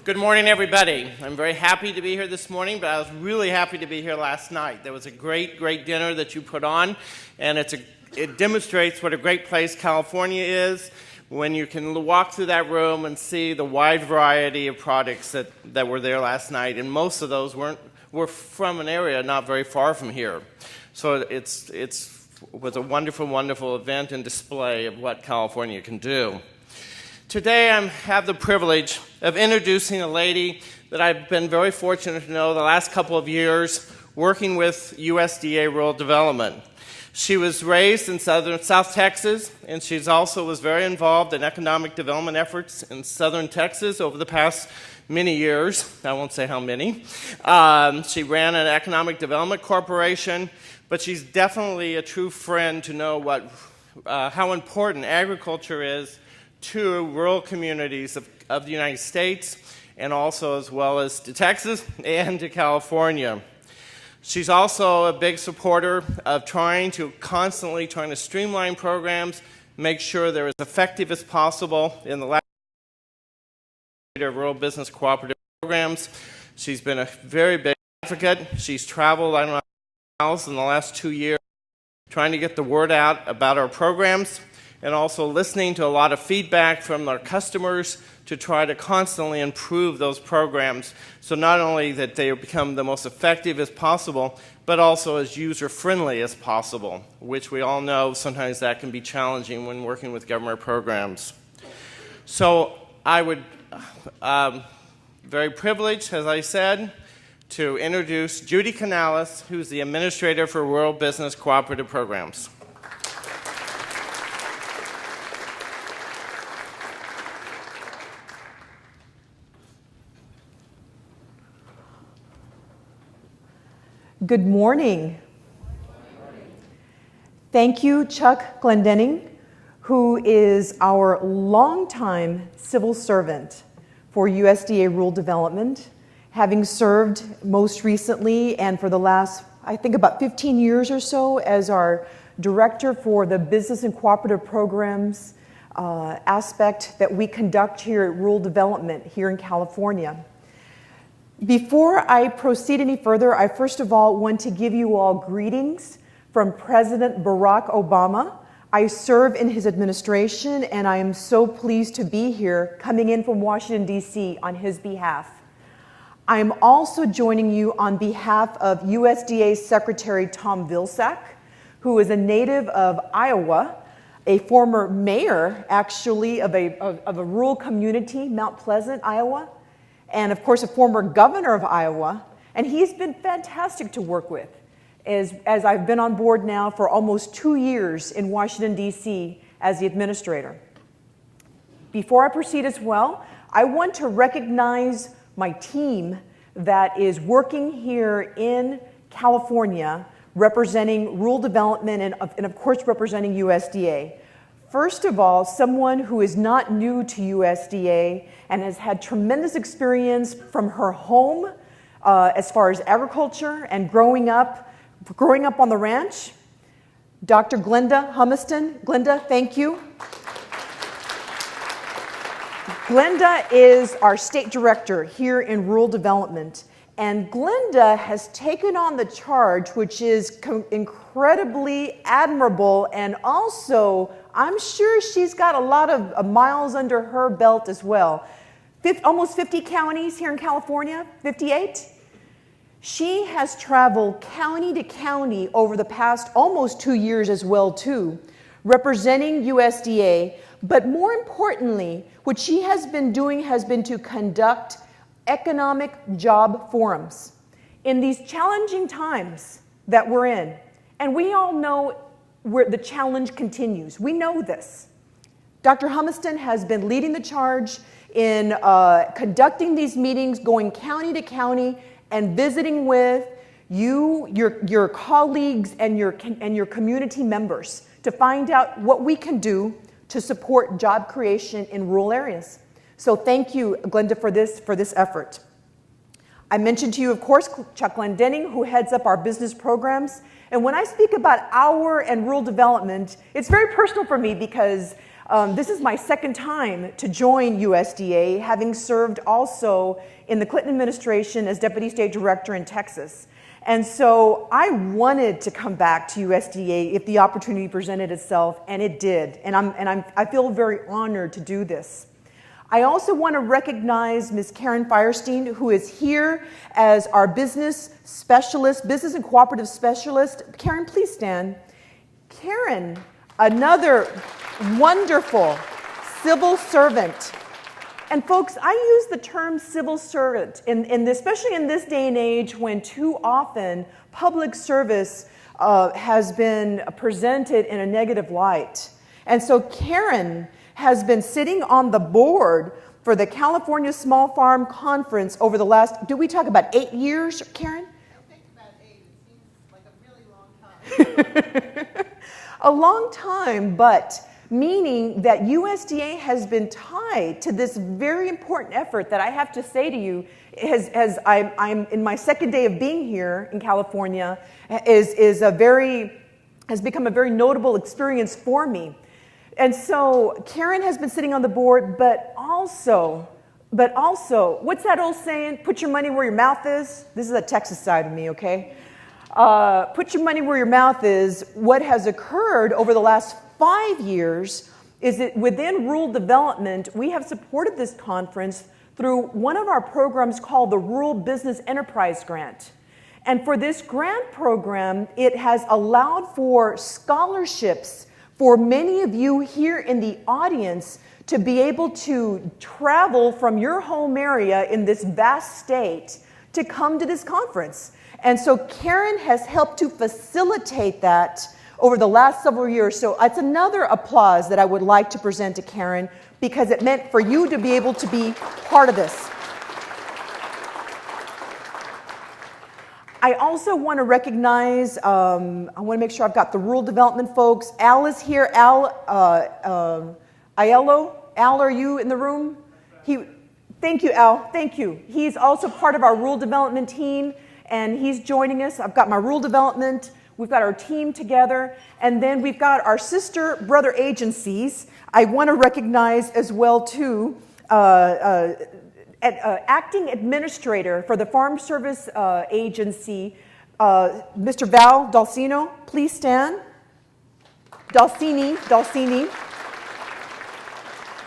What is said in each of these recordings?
Good morning, everybody. I'm very happy to be here this morning, but I was really happy to be here last night. There was a great dinner that you put on, and it demonstrates what a great place California is when you can walk through that room and see the wide variety of products that were there last night, and most of those were from an area not very far from here. So it was a wonderful, wonderful event and display of what California can do. Today I have the privilege of introducing a lady that I've been very fortunate to know the last couple of years working with USDA Rural Development. She was raised in South Texas, and she's also was very involved in economic development efforts in southern Texas over the past many years. I won't say how many. She ran an economic development corporation, but she's definitely a true friend to know how important agriculture is to rural communities of the United States, and also as well as to Texas and to California. She's also a big supporter of constantly trying to streamline programs, make sure they're as effective as possible in the last of rural business cooperative programs. She's been a very big advocate. She's traveled, I don't know, miles in the last 2 years trying to get the word out about our programs, and also listening to a lot of feedback from our customers to try to constantly improve those programs, so not only that they become the most effective as possible, but also as user-friendly as possible, which we all know sometimes that can be challenging when working with government programs. So I would, very privileged, as I said, to introduce Judith Canales, who's the Administrator for Rural Business Cooperative Programs. Good morning. Thank you, Chuck Glendenning, who is our longtime civil servant for USDA Rural Development, having served most recently and for the last, I think, about 15 years or so as our director for the business and cooperative programs aspect that we conduct here at Rural Development here in California. Before I proceed any further, I first of all want to give you all greetings from President Barack Obama. I serve in his administration, and I am so pleased to be here coming in from Washington, D.C. on his behalf. I am also joining you on behalf of USDA Secretary Tom Vilsack, who is a native of Iowa, a former mayor, actually, of a rural community, Mount Pleasant, Iowa, and of course a former governor of Iowa, and he's been fantastic to work with as I've been on board now for almost 2 years in Washington, D.C. as the administrator. Before I proceed as well, I want to recognize my team that is working here in California representing rural development and of course representing USDA. First of all, someone who is not new to USDA and has had tremendous experience from her home as far as agriculture and growing up on the ranch, Dr. Glenda Humiston. Glenda, thank you. Glenda is our state director here in rural development, and Glenda has taken on the charge, which is incredibly admirable, and also I'm sure she's got a lot of miles under her belt as well. Almost 50 counties here in California, 58. She has traveled county to county over the past almost 2 years as well too, representing USDA, but more importantly, what she has been doing has been to conduct economic job forums in these challenging times that we're in. And we all know where the challenge continues. We know this. Dr. Humiston has been leading the charge in conducting these meetings, going county to county and visiting with you, your colleagues, and your community members to find out what we can do to support job creation in rural areas. So thank you, Glenda, for this effort. I mentioned to you, of course, Chuck Glendenning, who heads up our business programs. And when I speak about our and rural development, it's very personal for me because This is my second time to join USDA, having served also in the Clinton administration as Deputy State Director in Texas. And so I wanted to come back to USDA if the opportunity presented itself, and it did. And I feel very honored to do this. I also want to recognize Ms. Karen Firestein, who is here as our business specialist, business and cooperative specialist. Karen, please stand. Karen, another wonderful civil servant. And folks, I use the term civil servant, especially in this day and age when too often public service has been presented in a negative light. And so Karen has been sitting on the board for the California Small Farm Conference over the last, do we talk about 8 years, Karen? I think about 8. It seems like a really long time. A long time, but meaning that USDA has been tied to this very important effort that I have to say to you, as I'm in my second day of being here in California, has become a very notable experience for me. And so Karen has been sitting on the board, but also, what's that old saying? Put your money where your mouth is. This is the Texas side of me, okay? Put your money where your mouth is. What has occurred over the last 5 years is that within rural development, we have supported this conference through one of our programs called the Rural Business Enterprise Grant. And for this grant program, it has allowed for scholarships for many of you here in the audience to be able to travel from your home area in this vast state to come to this conference. And so Karen has helped to facilitate that over the last several years. So it's another applause that I would like to present to Karen, because it meant for you to be able to be part of this. I also want to recognize, I want to make sure I've got the rural development folks. Al is here. Al Aiello. Al, are you in the room? Thank you, Al. Thank you. He's also part of our rural development team, and he's joining us. I've got my rural development. We've got our team together, and then we've got our sister brother agencies. I want to recognize as well, too, acting administrator for the Farm Service Agency, Mr. Val Dalcino. Please stand. Dalcini.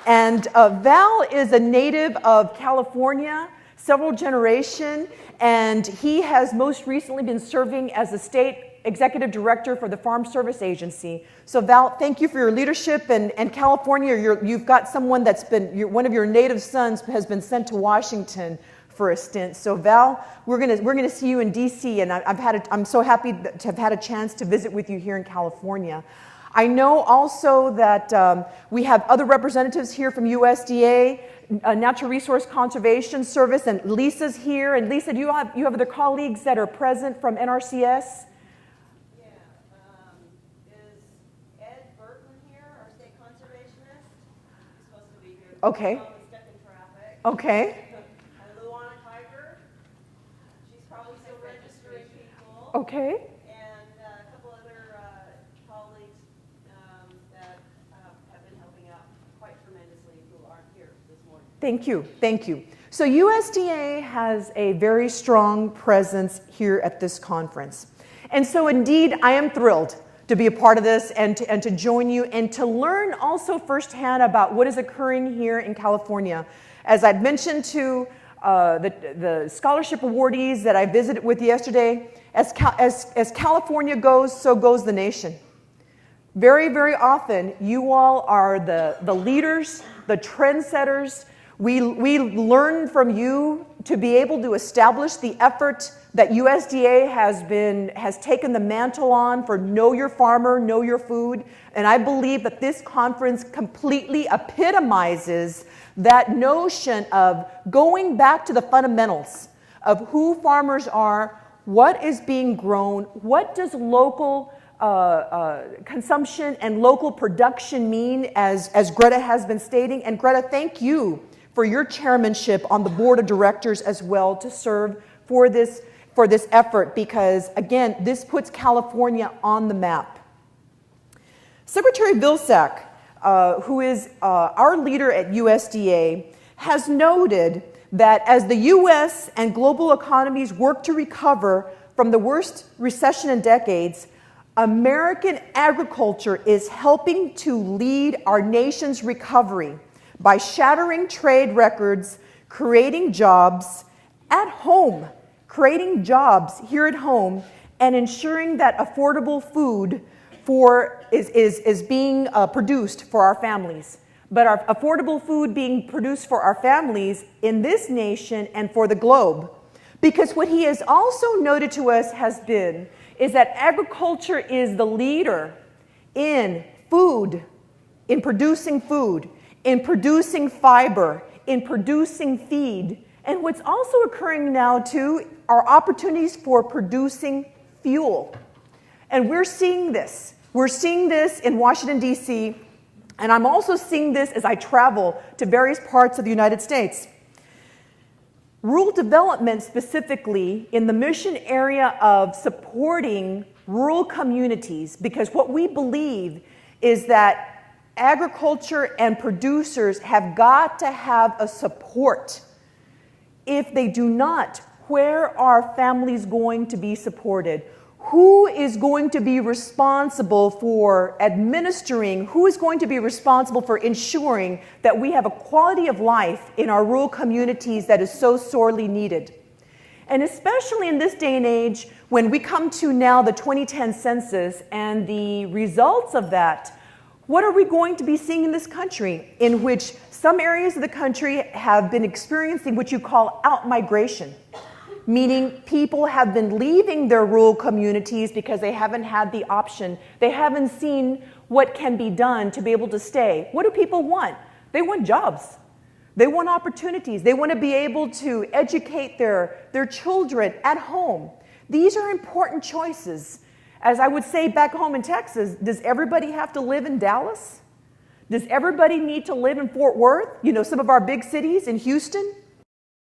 And Val is a native of California, several generations, and he has most recently been serving as the state executive director for the Farm Service Agency. So Val, thank you for your leadership. And California, you've got someone that's been, one of your native sons has been sent to Washington for a stint. So Val, we're gonna see you in DC, and I'm so happy to have had a chance to visit with you here in California. I know also that we have other representatives here from USDA, Natural Resource Conservation Service, and Lisa's here. And Lisa, do you have other colleagues that are present from NRCS? Okay. Okay. And Luana Tiger, she's probably still registering people. Okay. And a couple other colleagues that have been helping out quite tremendously who aren't here this morning. Thank you. Thank you. So USDA has a very strong presence here at this conference. And so indeed, I am thrilled to be a part of this and to join you and to learn also firsthand about what is occurring here in California. As I'd mentioned to the scholarship awardees that I visited with yesterday, as California goes, so goes the nation. Very, very often, you all are the leaders, the trendsetters. We learn from you to be able to establish the effort that USDA has taken the mantle on for Know Your Farmer, Know Your Food. And I believe that this conference completely epitomizes that notion of going back to the fundamentals of who farmers are, what is being grown, what does local consumption and local production mean, as Greta has been stating. And Greta, thank you for your chairmanship on the board of directors as well to serve for this effort, because again, this puts California on the map. Secretary Vilsack who is our leader at USDA, has noted that as the U.S. and global economies work to recover from the worst recession in decades, American agriculture is helping to lead our nation's recovery by shattering trade records, creating jobs at home, creating jobs here at home, and ensuring that affordable food is being produced for our families. But our affordable food being produced for our families in this nation and for the globe. Because what he has also noted to us is that agriculture is the leader in food, in producing fiber, in producing feed. And what's also occurring now too are opportunities for producing fuel. And we're seeing this. We're seeing this in Washington, D.C., and I'm also seeing this as I travel to various parts of the United States. Rural development, specifically in the mission area of supporting rural communities, because what we believe is that agriculture and producers have got to have a support. If they do not, where are families going to be supported? Who is going to be responsible for administering? Who is going to be responsible for ensuring that we have a quality of life in our rural communities that is so sorely needed? And especially in this day and age, when we come to now the 2010 census and the results of that, what are we going to be seeing in this country, in which some areas of the country have been experiencing what you call out-migration? Meaning people have been leaving their rural communities because they haven't had the option. They haven't seen what can be done to be able to stay. What do people want? They want jobs. They want opportunities. They want to be able to educate their children at home. These are important choices. As I would say back home in Texas, does everybody have to live in Dallas? Does everybody need to live in Fort Worth? You know, some of our big cities, in Houston?